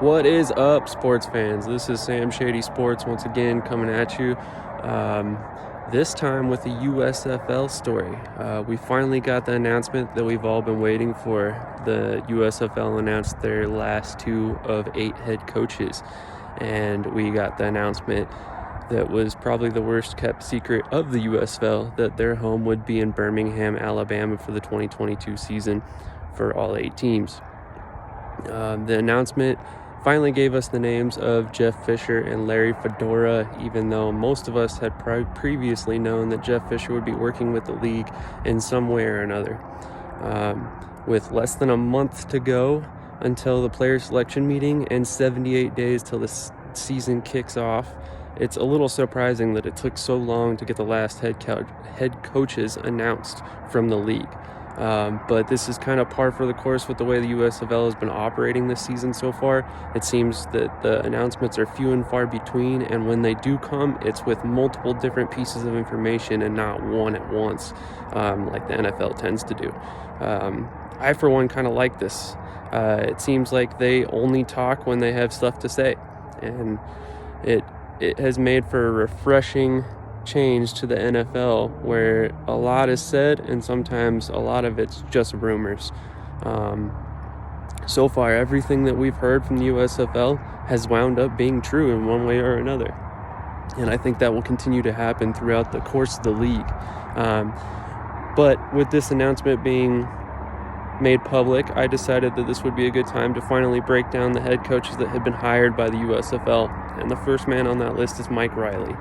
What is up, sports fans? This is Sam Shady Sports once again coming at you. This time with a USFL story. We finally got the announcement that we've all been waiting for. The USFL announced their last 2 of 8 head coaches, and we got the announcement that was probably the worst kept secret of the USFL, that their home would be in Birmingham, Alabama for the 2022 season for all 8 teams. The announcement finally gave us the names of Jeff Fisher and Larry Fedora, even though most of us had previously known that Jeff Fisher would be working with the league in some way or another. With less than a month to go until the player selection meeting and 78 days till the season kicks off, it's a little surprising that it took so long to get the last head coaches announced from the league. But this is kind of par for the course with the way the USFL has been operating this season so far. It seems that the announcements are few and far between, and when they do come, it's with multiple different pieces of information and not one at once, like the NFL tends to do. I, for one, kind of like this. It seems like they only talk when they have stuff to say, and it has made for a refreshing change to the NFL, where a lot is said and sometimes a lot of it's just rumors. So far, everything that we've heard from the USFL has wound up being true in one way or another, and I think that will continue to happen throughout the course of the league. But with this announcement being made public, I decided that this would be a good time to finally break down the head coaches that had been hired by the USFL, and the first man on that list is Mike Riley.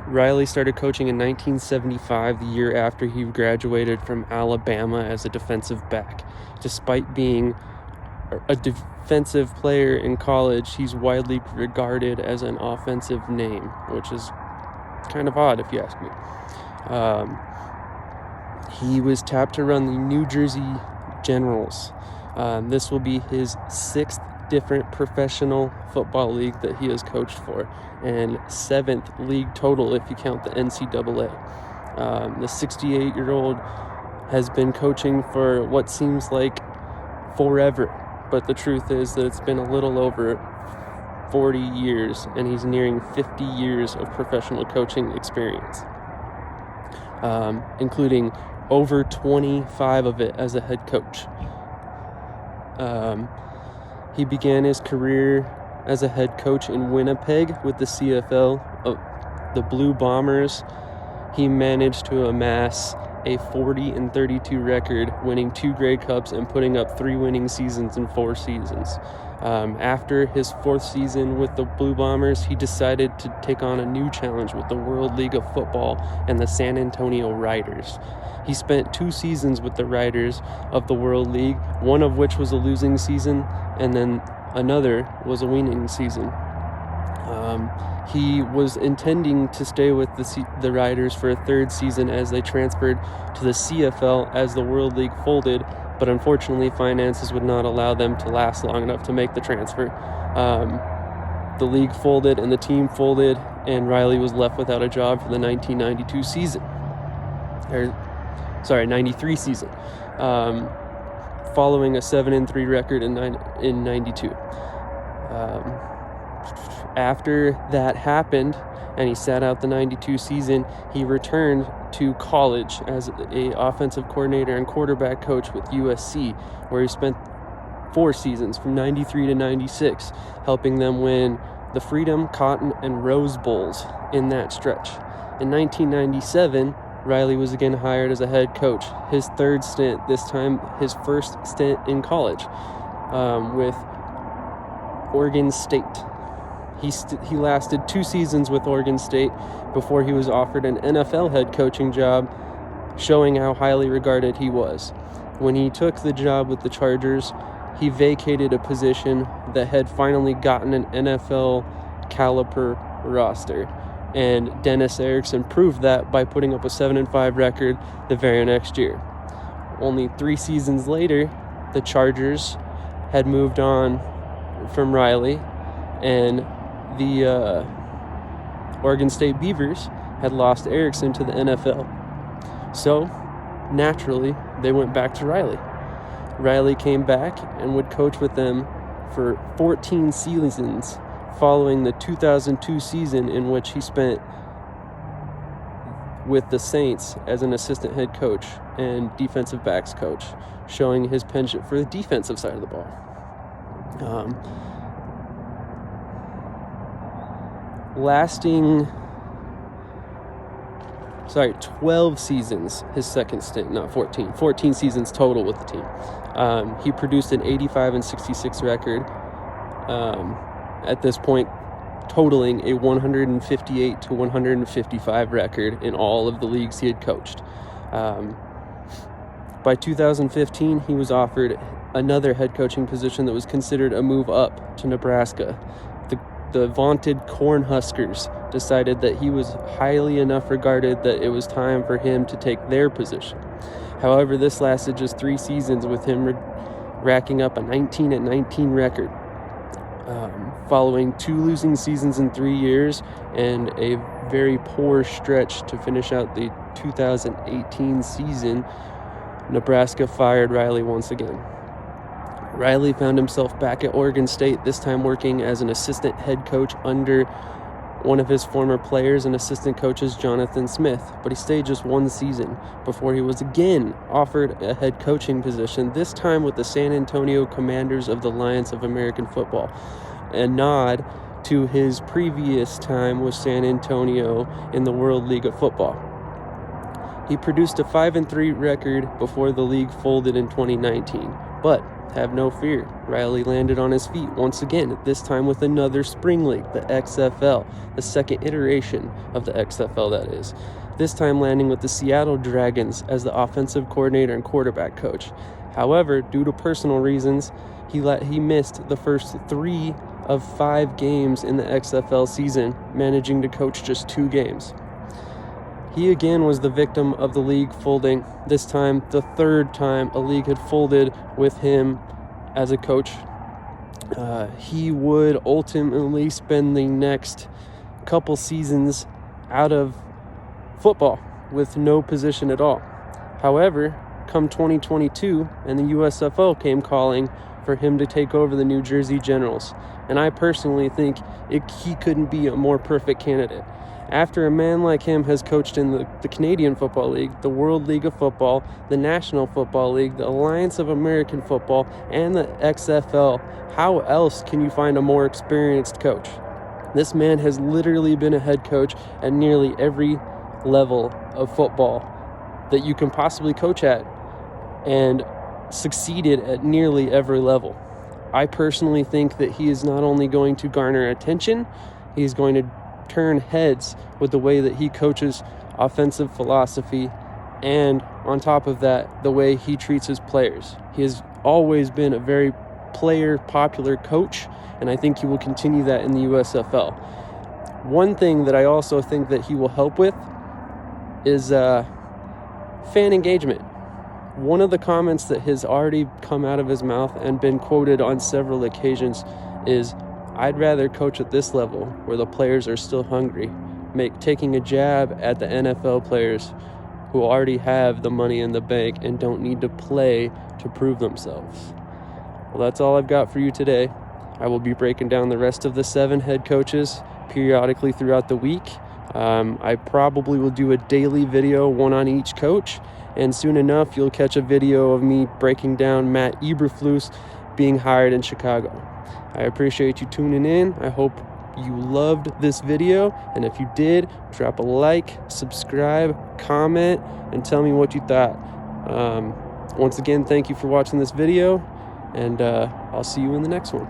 Riley started coaching in 1975, the year after he graduated from Alabama as a defensive back. Despite being a defensive player in college, he's widely regarded as an offensive name, which is kind of odd if you ask me. He was tapped to run the New Jersey Generals. This will be his 6th different professional football league that he has coached for, and 7th league total if you count the NCAA. The 68-year-old has been coaching for what seems like forever, but the truth is that it's been a little over 40 years, and he's nearing 50 years of professional coaching experience, including over 25 of it as a head coach. He began his career as a head coach in Winnipeg with the CFL, the Blue Bombers. He managed to amass a 40-32 record, winning 2 Grey Cups and putting up 3 winning seasons in 4 seasons. After his 4th season with the Blue Bombers, he decided to take on a new challenge with the World League of Football and the San Antonio Riders. He spent 2 seasons with the Riders of the World League, one of which was a losing season, and then another was a winning season. He was intending to stay with the Riders for a 3rd season as they transferred to the CFL as the World League folded, but unfortunately finances would not allow them to last long enough to make the transfer. The league folded and the team folded, and Riley was left without a job for the 1992 season. 93 season, following a 7-3 record in 92. After that happened and he sat out the 92 season, he returned to college as a offensive coordinator and quarterback coach with USC, where he spent 4 seasons from 93 to 96, helping them win the Freedom, Cotton, and Rose Bowls in that stretch. In 1997, Riley was again hired as a head coach, his 3rd stint, this time his 1st stint in college, with Oregon State. He lasted 2 seasons with Oregon State before he was offered an NFL head coaching job, showing how highly regarded he was. When he took the job with the Chargers, he vacated a position that had finally gotten an NFL caliber roster, and Dennis Erickson proved that by putting up a 7-5 record the very next year. Only 3 seasons later, the Chargers had moved on from Riley, and the Oregon State Beavers had lost Erickson to the NFL. So, naturally, they went back to Riley. Riley came back and would coach with them for 14 seasons following the 2002 season, in which he spent with the Saints as an assistant head coach and defensive backs coach, showing his penchant for the defensive side of the ball. 12 seasons, his second stint, not 14. 14 seasons total with the team. He produced an 85-66 record, at this point totaling a 158-155 record in all of the leagues he had coached. By 2015, he was offered another head coaching position that was considered a move up to Nebraska. The vaunted Cornhuskers decided that he was highly enough regarded that it was time for him to take their position. However, this lasted just 3 seasons, with him racking up a 19-19 record, following 2 losing seasons in 3 years and a very poor stretch to finish out the 2018 season. Nebraska fired Riley once again. Riley found himself back at Oregon State, this time working as an assistant head coach under one of his former players and assistant coaches, Jonathan Smith, but he stayed just 1 season before he was again offered a head coaching position, this time with the San Antonio Commanders of the Lions of American Football, a nod to his previous time with San Antonio in the World League of Football. He produced a 5-3 record before the league folded in 2019, but have no fear, Riley landed on his feet once again, this time with another spring league, the XFL, the second iteration of the XFL, that is. This time landing with the Seattle Dragons as the offensive coordinator and quarterback coach. However, due to personal reasons, he missed the first 3 of 5 games in the XFL season, managing to coach just 2 games. He again was the victim of the league folding, this time the 3rd time a league had folded with him as a coach. He would ultimately spend the next couple seasons out of football with no position at all. However, come 2022 and the USFL came calling for him to take over the New Jersey Generals, and I personally think he couldn't be a more perfect candidate. After a man like him has coached in the Canadian Football League, the World League of Football, the National Football League, the Alliance of American Football, and the XFL, how else can you find a more experienced coach? This man has literally been a head coach at nearly every level of football that you can possibly coach at, and succeeded at nearly every level. I personally think that he is not only going to garner attention, he's going to turn heads with the way that he coaches offensive philosophy, and on top of that, the way he treats his players. He has always been a very player-popular coach, and I think he will continue that in the USFL. One thing that I also think that he will help with is fan engagement. One of the comments that has already come out of his mouth and been quoted on several occasions is, "I'd rather coach at this level where the players are still hungry," taking a jab at the NFL players who already have the money in the bank and don't need to play to prove themselves. Well, that's all I've got for you today. I will be breaking down the rest of the 7 head coaches periodically throughout the week. I probably will do a daily video, 1 on each coach, and soon enough you'll catch a video of me breaking down Matt Eberflus being hired in Chicago. I appreciate you tuning in. I hope you loved this video, and if you did, drop a like, subscribe, comment, and tell me what you thought. Once again, thank you for watching this video, and I'll see you in the next one.